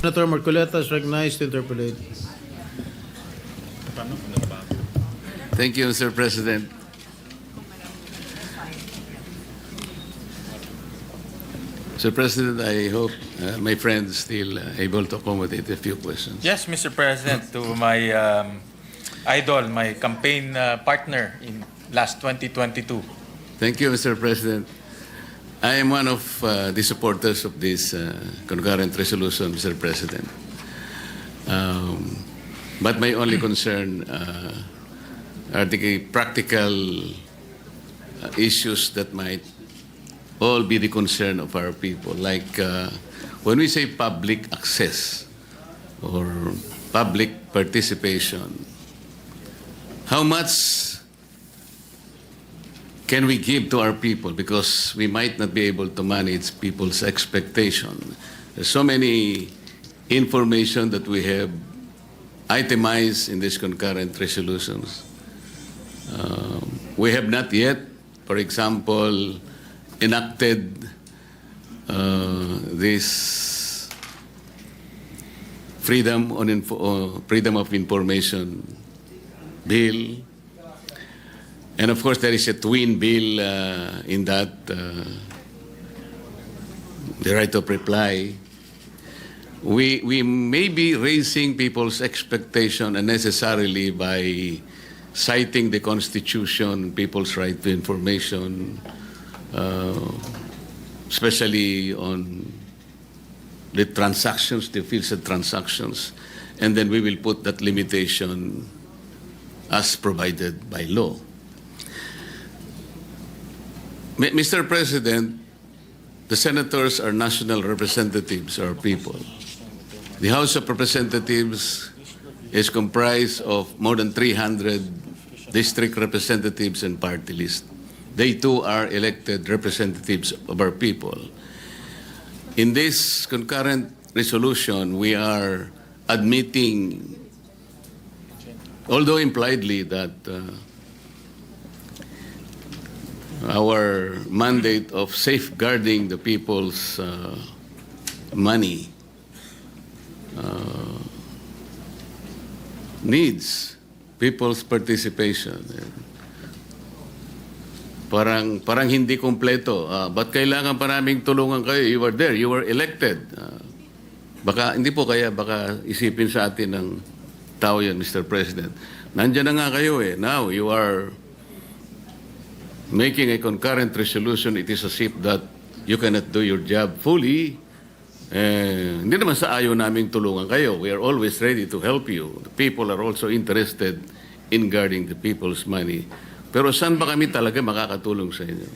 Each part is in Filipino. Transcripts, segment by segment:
Senator Marcoleta is recognized to interpolate. Thank you, Mr. President. Mr. President, I hope my friend is still able to accommodate a few questions. Yes, Mr. President, to my idol, my campaign partner in last 2022. Thank you, Mr. President. I am one of the supporters of this concurrent resolution, Mr. President. But my only concern are the practical issues that might all be the concern of our people. Like when we say public access or public participation, how much can we give to our people? Because we might not be able to manage people's expectation. There's so many information that we have itemized in these concurrent resolutions. We have not yet, for example, enacted this freedom of information bill. And of course, there is a twin bill in that, the right of reply. We may be raising people's expectation unnecessarily by citing the Constitution, people's right to information, especially on the transactions, the fields of transactions, and then we will put that limitation as provided by law. Mr. President, the senators are national representatives, our people. The House of Representatives is comprised of more than 300 district representatives and party lists. They too are elected representatives of our people. In this concurrent resolution, we are admitting, although impliedly, that our mandate of safeguarding the people's money needs people's participation. Parang hindi kompleto. Ba't kailangan pa naming tulungan kayo? You were there, you were elected. Baka isipin sa atin ng tao yan, Mr. President. Nandiyan na nga kayo eh. Now you are making a concurrent resolution. It is as if that you cannot do your job fully. Hindi naman sa ayaw naming tulungan kayo. We are always ready to help you. The people are also interested in guarding the people's money. Pero saan ba kami talaga makakatulong sa inyo?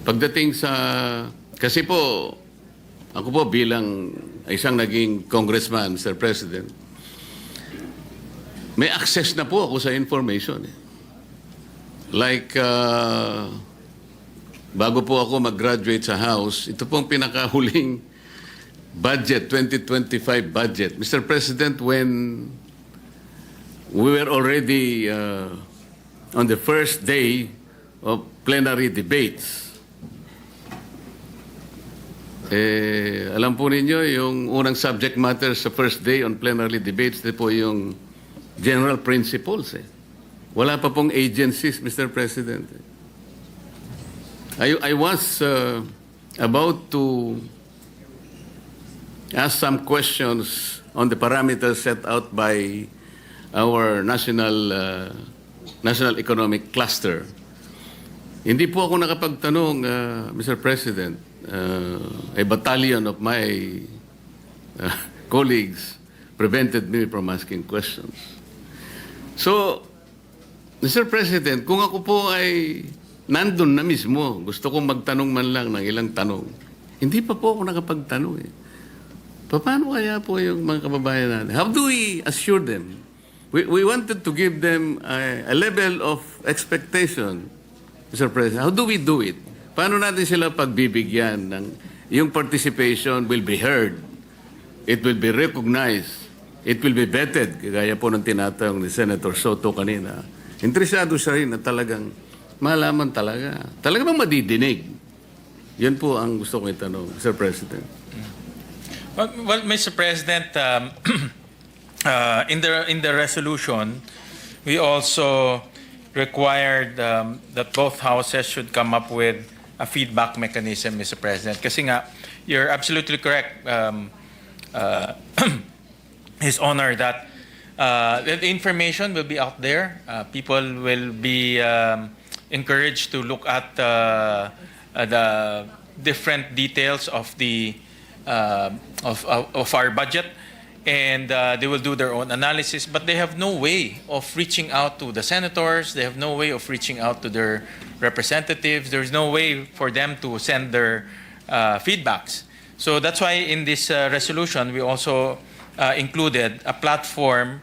Pagdating sa... Kasi po, ako po bilang isang naging congressman, Mr. President, may access na po ako sa information. Like, bago po ako mag-graduate sa House, ito pong pinakahuling budget, 2025 budget. Mr. President, when we were already on the first day of plenary debates, alam po ninyo, yung unang subject matter sa first day on plenary debates, ito po yung general principles. Wala pa pong agencies, Mr. President. I was about to ask some questions on the parameters set out by our national economic cluster. Hindi po ako nakapagtanong, Mr. President. A battalion of my colleagues prevented me from asking questions. So, Mr. President, kung ako po ay nandun na mismo, gusto kong magtanong man lang ng ilang tanong, hindi pa po ako nakapagtanong eh. Paano kaya po yung mga kababayan natin? How do we assure them? We wanted to give them a level of expectation, Mr. President. How do we do it? Paano natin sila pagbibigyan ng yung participation will be heard, it will be recognized, it will be vetted, kagaya po ng tinatawag ni Senator Soto kanina. Interesado siya rin na talagang malaman talaga. Talaga bang madidinig? Yan po ang gusto kong itanong, Mr. President. Well, Mr. President, in the resolution, we also required that both houses should come up with a feedback mechanism, Mr. President. Kasi nga, you're absolutely correct, His Honor, that the information will be out there. People will be encouraged to look at the different details of the of our budget, and they will do their own analysis. But they have no way of reaching out to the senators. They have no way of reaching out to their representatives. There's no way for them to send their feedbacks. So that's why in this resolution we also included a platform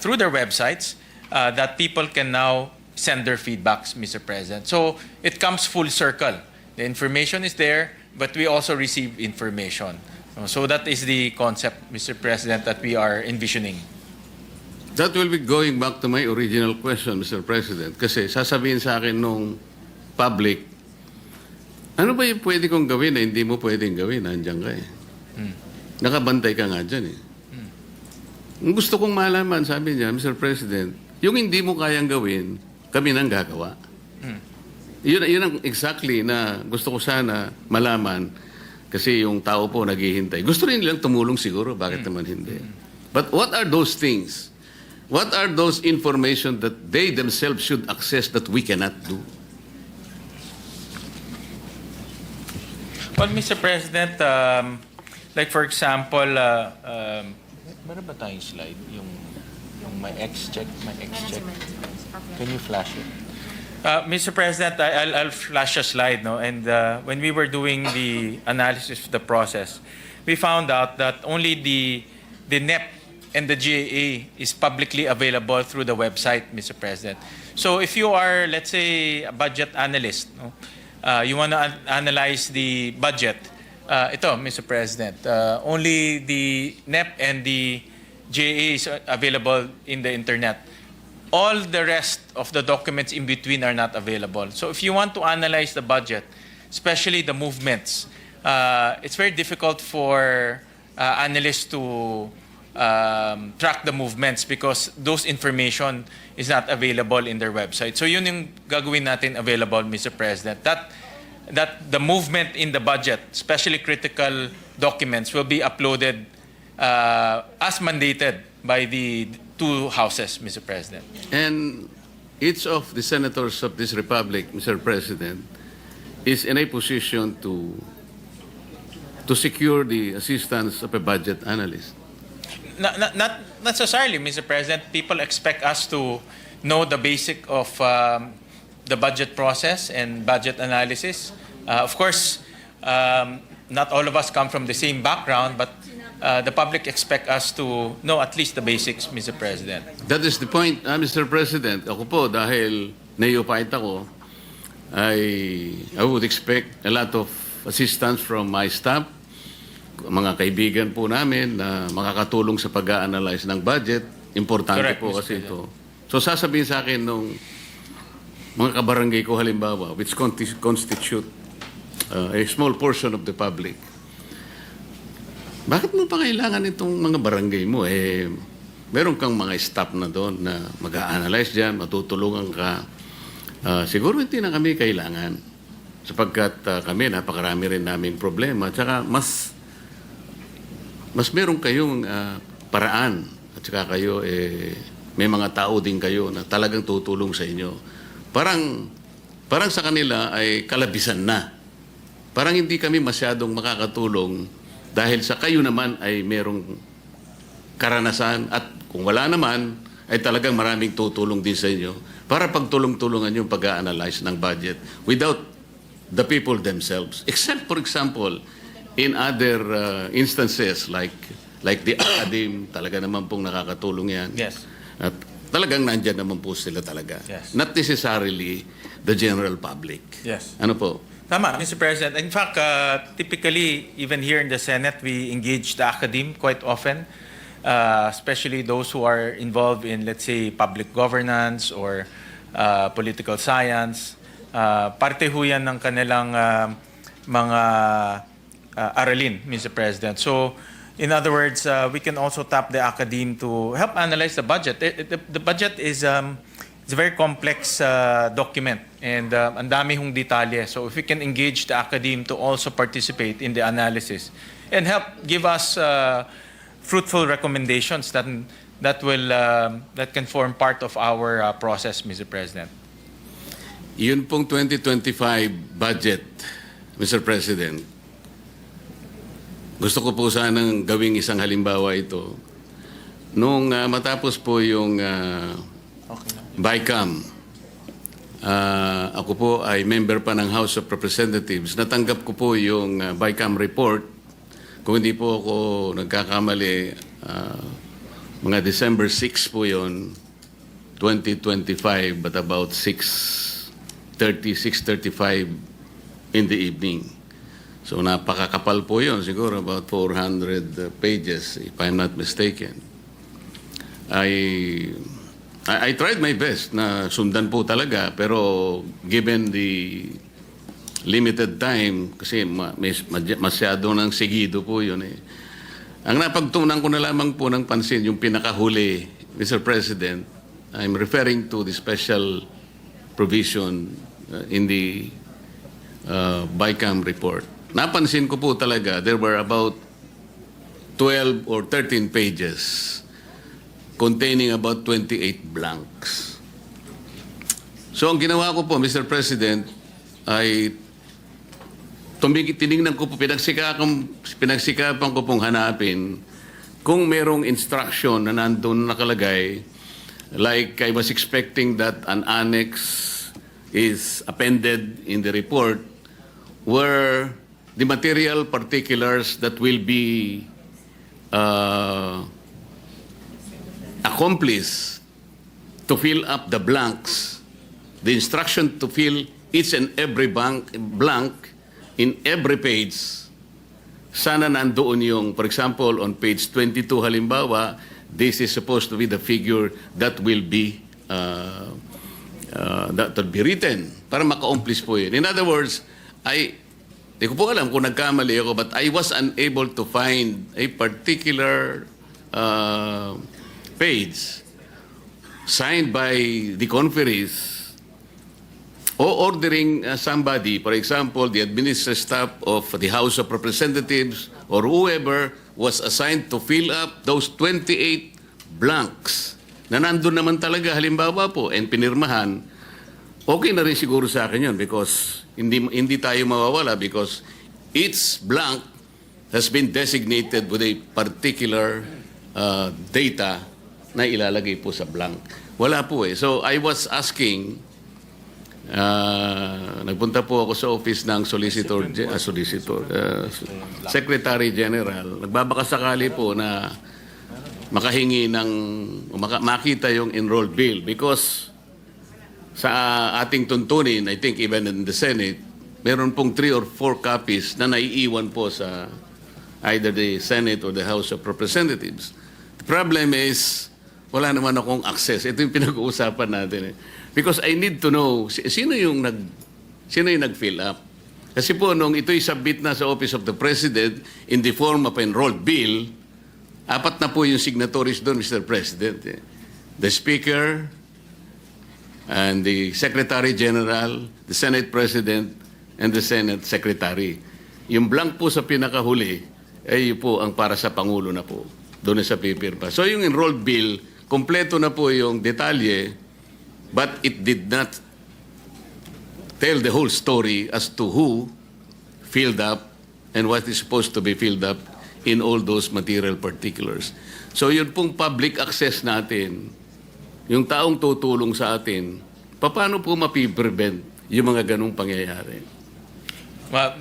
through their websites that people can now send their feedbacks, Mr. President. So it comes full circle. The information is there, but we also receive information. So that is the concept, Mr. President, that we are envisioning. That will be going back to my original question, Mr. President. Kasi sasabihin sa akin nung public, ano ba yung pwede kong gawin na hindi mo pwedeng gawin? Nandiyan ka eh. Nakabantay ka nga dyan eh. Ang gusto kong malaman, sabi niya, Mr. President, yung hindi mo kayang gawin, kami nang gagawa. Yun ang exactly na gusto ko sana malaman kasi yung tao po naghihintay. Gusto rin nilang tumulong siguro, bakit naman hindi? But what are those things? What are those information that they themselves should access that we cannot do? Well, Mr. President, like for example, meron ba tayong slide? Yung my X-check? Can you flash it? Mr. President, I'll flash a slide. No? And when we were doing the analysis of the process, we found out that only the NEP and the GAA is publicly available through the website, Mr. President. So if you are, let's say, a budget analyst, no? You want to analyze the budget, ito, Mr. President, only the NEP and the GAA is available in the internet. All the rest of the documents in between are not available. So if you want to analyze the budget, especially the movements, it's very difficult for analysts to track the movements because those information is not available in their website. So yun yung gagawin natin available, Mr. President. That the movement in the budget, especially critical documents, will be uploaded as mandated by the two houses, Mr. President. And each of the senators of this republic, Mr. President, is in a position to secure the assistance of a budget analyst. Not necessarily, Mr. President. People expect us to know the basic of the budget process and budget analysis. Of course, not all of us come from the same background, but the public expect us to know at least the basics, Mr. President. That is the point, Mr. President. Ako po, dahil neophyte ako, I would expect a lot of assistance from my staff, mga kaibigan po namin na makakatulong sa pag-a-analyze ng budget. Importante Correct, po Mr. kasi ito. So sasabihin sa akin nung mga kabarangay ko halimbawa, which constitute a small portion of the public, bakit mo pa kailangan itong mga barangay mo? Meron kang mga staff na doon na mag-a-analyze dyan, matutulungan ka. Siguro hindi na kami kailangan sapagkat kami napakarami rin naming problema. At saka mas meron kayong paraan at saka kayo may mga tao din kayo na talagang tutulong sa inyo. Parang sa kanila ay kalabisan na. Parang hindi kami masyadong makakatulong dahil sa kayo naman ay merong karanasan at kung wala naman ay talagang maraming tutulong din sa inyo para pagtulong-tulungan yung pag-a-analyze ng budget without the people themselves. Except, for example, in other instances like the academe, talaga naman pong nakakatulong yan. Yes. At talagang nandyan naman po sila talaga. Yes. Not necessarily the general public. Yes. Ano po? Tama, Mr. President. In fact, typically, even here in the Senate, we engage the academe quite often, especially those who are involved in, let's say, public governance or political science. Parte ho yan ng kanilang mga aralin, Mr. President. So, In other words, we can also tap the academe to help analyze the budget. The budget is it's a very complex document, and ang dami hong detalye. So if we can engage the academe to also participate in the analysis and help give us fruitful recommendations that can form part of our process, Mr. President. Yun pong 2025 budget, Mr. President. Gusto ko po sanang gawing isang halimbawa ito. Nung matapos po yung BCAM, ako po ay member pa ng House of Representatives. Natanggap ko po yung BCAM report. Kung hindi po ako nagkakamali, mga December 6 po yun, 2025, but about 6:35 in the evening. So napakakapal po yun, siguro about 400 pages, if I'm not mistaken. I tried my best na sundan po talaga, pero given the limited time, kasi masyado ng sigido po yun eh. Ang napagtunan ko na lamang po ng pansin, yung pinakahuli, Mr. President, I'm referring to the special provision in the BCAM report. Napansin ko po talaga, there were about 12 or 13 pages containing about 28 blanks. So ang ginawa ko po, Mr. President, ay tinignan ko po, pinagsikapan ko pong hanapin kung merong instruction na nandun nakalagay, like I was expecting that an annex is appended in the report where the material particulars that will be accomplished to fill up the blanks, the instruction to fill each and every blank in every page, sana nandoon yung, for example, on page 22 halimbawa, this is supposed to be the figure that will be written para maka-accomplish po yun. In other words, di ko po alam kung nagkamali ako, but I was unable to find a particular page signed by the conferees o ordering somebody, for example, the administrative staff of the House of Representatives or whoever was assigned to fill up those 28 blanks na nandun naman talaga halimbawa po and pinirmahan, okay na rin siguro sa akin yun because hindi tayo mawawala because each blank has been designated with a particular data na ilalagay po sa blank. Wala po eh. So I was asking, nagpunta po ako sa office ng Secretary General. Nagbabakasakali po na makahingi makita yung enrolled bill because sa ating tuntunin, I think even in the Senate, meron pong 3 or 4 copies na naiiwan po sa either the Senate or the House of Representatives. The problem is, wala naman akong access. Ito yung pinag-uusapan natin eh. Because I need to know, sino yung nag-fill up? Kasi po, nung ito'y submit na sa Office of the President in the form of enrolled bill, 4 na po yung signatories doon, Mr. President. Eh. The Speaker, and the Secretary General, the Senate President, and the Senate Secretary. Yung blank po sa pinakahuli, ay po ang para sa Pangulo na po, doon sa pipirpa. So yung enrolled bill, kompleto na po yung detalye, but it did not tell the whole story as to who filled up and what is supposed to be filled up in all those material particulars. So yun pong public access natin, yung taong tutulong sa atin, paano po mapiprevent yung mga ganong pangyayari? Well,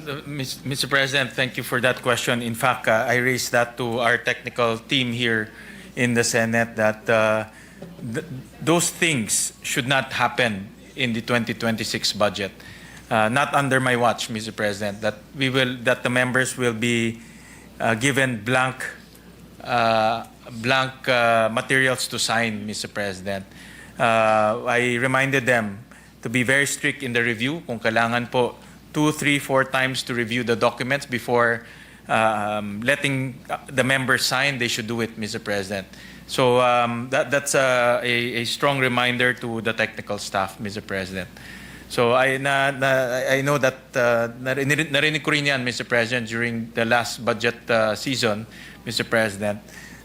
Mr. President, thank you for that question. In fact, I raised that to our technical team here in the Senate that those things should not happen in the 2026 budget. Not under my watch, Mr. President. That the members will be given blank materials to sign, Mr. President. I reminded them to be very strict in the review. Kung kailangan po 2, 3, 4 times to review the documents before letting the members sign, they should do it, Mr. President. So that's a strong reminder to the technical staff, Mr. President. So I know that narinig ko rin yan, Mr. President, during the last budget season, Mr. President.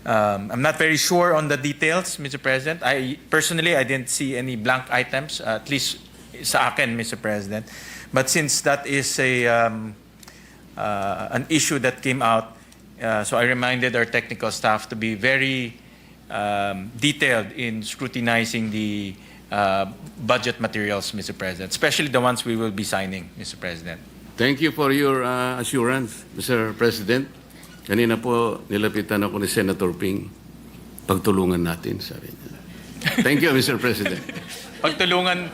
I'm not very sure on the details, Mr. President. I didn't see any blank items, at least sa akin, Mr. President. But since that is an issue that came out, so I reminded our technical staff to be very detailed in scrutinizing the budget materials, Mr. President, especially the ones we will be signing, Mr. President. Thank you for your assurance, Mr. President. Kanina po, nilapitan ako ni Senator Ping. Pagtulungan natin, sabi niya. Thank you, Mr. President. Pagtulungan